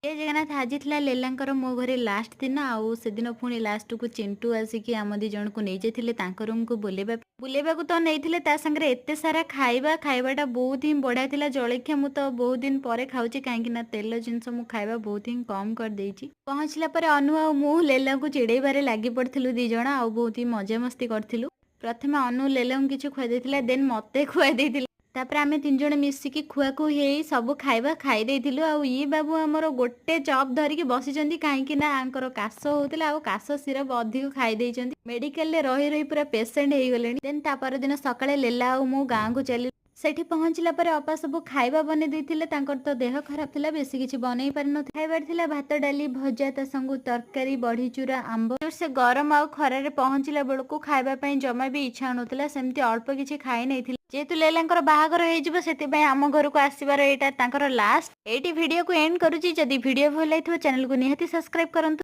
जय जगन्नाथ आज था लेलांकर मो घरे लास्ट दिन आउ से दिन पुणी लास्ट को चिंटू आसिक आम दी जन को नहीं जाते रूम को बुलेबा तो नहीं संगे एत सारा खाଇବା खाइबाटा बहुत ही बढ़िया थिला जलखिया मु तो बहुत दिन पर खाऊची कहीं तेल जिनस मु खाଇବା बहुत ही कम कर देइची। पहुँचला पर अनु आ मु लेला को चिड़ेबारे लगी पड़थिलु दी जण आ बहुत ही मजा मस्ती करथिलु। प्रथमे अनु लेला को किछु खुआ देथिला देन मते खुआ देथिला। तापर आमे तीन जण मिसिकी खुआखु हेई सब खाଇବା खाई देइथिलु। आ ई बाबू हमर गोटे चप धरिकी बसिचंती काहेकि ना आंकर काश होउतिला आ काश सिरप अधिक खाई देइचंती। मेडिकल ले रही रही पूरा पेशेंट हेई गलेनी। देन तापर दिन सकाळे लेला आ मु गाँ को चली सेठी पहुँचला पर अपा सब खाଇବା बने देइथिले। तांकर तो देह खराब थिला बेसी किछि बनै पारि न खाइबार थिला भात डाली भजा ता संगु तरकारी बढी चूरा आंब से गरम आ खरा रे पहुँचला बेलको खाइबा पई जमा भी इच्छा नथिला। सेमती अल्प किछि खाइ नैथिला जेहेतु लेलांकर बाहागर हेजिबो सेति आम घर को आसीबार एटा तांकर लास्ट एटी वीडियो को एंड करूची। जदि वीडियो भल लागिथो चैनल को निहाती सब्सक्राइब करंतु।